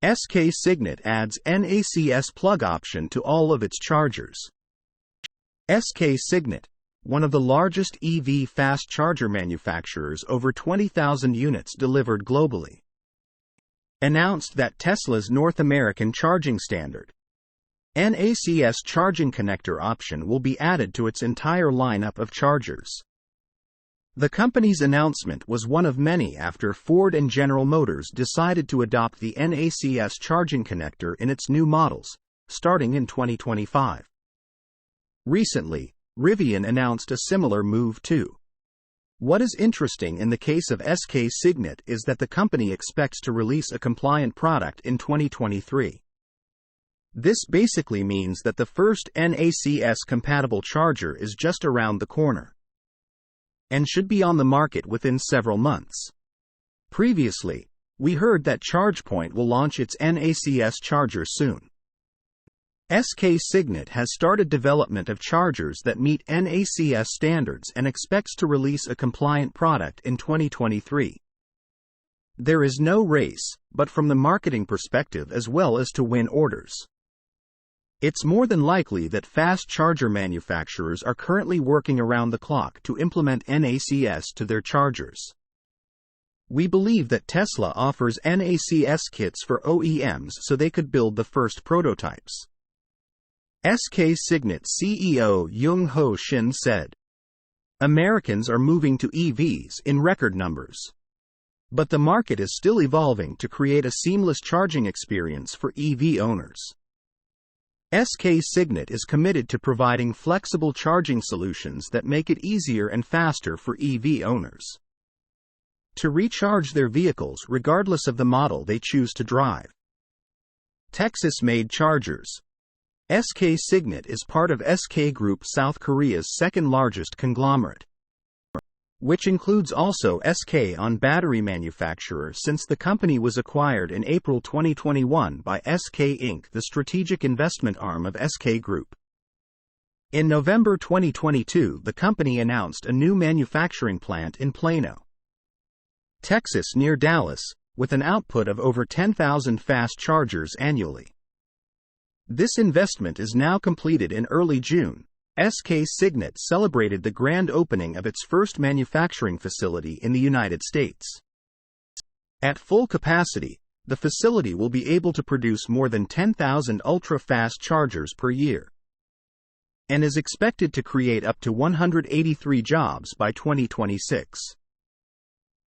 SK Signet adds NACS plug option to all of its chargers. SK Signet, one of the largest EV fast charger manufacturers, over 20,000 units delivered globally, announced that Tesla's North American charging standard, NACS charging connector option, will be added to its entire lineup of chargers. The company's announcement was one of many after Ford and General Motors decided to adopt the NACS charging connector in its new models, starting in 2025. Recently, Rivian announced a similar move too. What is interesting in the case of SK Signet is that the company expects to release a compliant product in 2023. This basically means that the first NACS-compatible charger is just around the corner and should be on the market within several months. Previously, we heard that ChargePoint will launch its NACS charger soon. SK Signet has started development of chargers that meet NACS standards and expects to release a compliant product in 2023. There is no race, but from the marketing perspective as well as to win orders, it's more than likely that fast charger manufacturers are currently working around the clock to implement NACS to their chargers. We believe that Tesla offers NACS kits for OEMs so they could build the first prototypes. SK Signet CEO Young-Ho Shin said, "Americans are moving to EVs in record numbers. But the market is still evolving to create a seamless charging experience for EV owners." SK Signet is committed to providing flexible charging solutions that make it easier and faster for EV owners to recharge their vehicles regardless of the model they choose to drive. Texas-made chargers. SK Signet is part of SK Group, South Korea's second-largest conglomerate, which includes also SK On battery manufacturer since the company was acquired in April 2021 by SK Inc., the strategic investment arm of SK Group. In November 2022, the company announced a new manufacturing plant in Plano, Texas near Dallas, with an output of over 10,000 fast chargers annually. This investment is now completed. In early June, SK Signet celebrated the grand opening of its first manufacturing facility in the United States. At full capacity, the facility will be able to produce more than 10,000 ultra-fast chargers per year and is expected to create up to 183 jobs by 2026.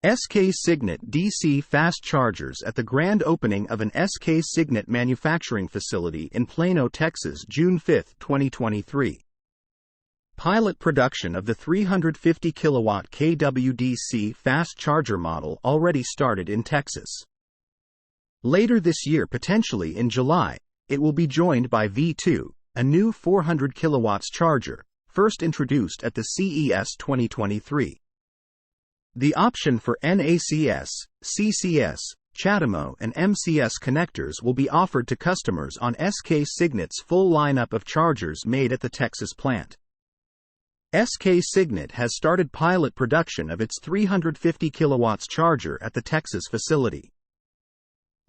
SK Signet DC fast chargers at the grand opening of an SK Signet manufacturing facility in Plano, Texas, June 5, 2023. Pilot production of the 350 kilowatt kWdc fast charger model already started in Texas. Later this year, potentially in July, it will be joined by V2, a new 400 kilowatts charger, first introduced at the CES 2023. The option for NACS, CCS, CHAdeMO and MCS connectors will be offered to customers on SK Signet's full lineup of chargers made at the Texas plant. SK Signet has started pilot production of its 350 kilowatts charger at the Texas facility.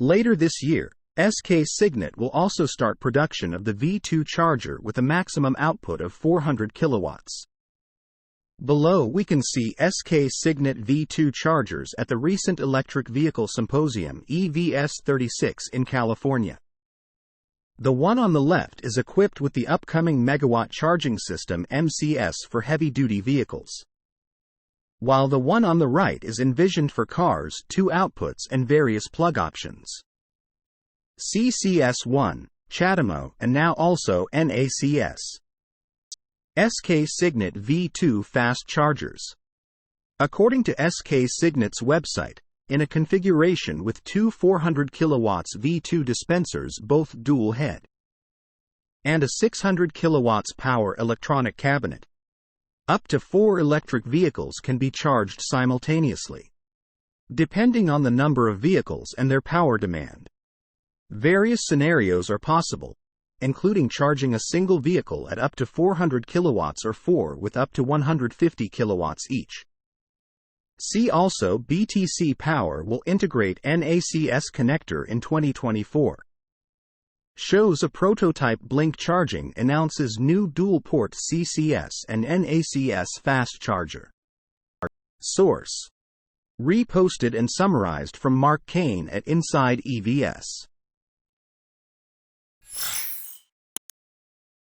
Later this year, SK Signet will also start production of the V2 charger with a maximum output of 400 kilowatts. Below we can see SK Signet V2 chargers at the recent Electric Vehicle Symposium EVS36 in California. The one on the left is equipped with the upcoming Megawatt Charging System MCS for heavy-duty vehicles, while the one on the right is envisioned for cars, 2 outputs and various plug options. CCS1, CHAdeMO, and now also NACS. SK Signet V2 fast chargers. According to SK Signet's website, in a configuration with 2 400 kilowatts V2 dispensers, both dual head, and a 600 kilowatts power electronic cabinet, up to 4 electric vehicles can be charged simultaneously, depending on the number of vehicles and their power demand. Various scenarios are possible, including charging a single vehicle at up to 400 kilowatts or 4 with up to 150 kilowatts each. See also BTC Power will integrate NACS connector in 2024. Shows a prototype Blink Charging announces new dual-port CCS and NACS fast charger. Source: reposted and summarized from Mark Kane at Inside EVS.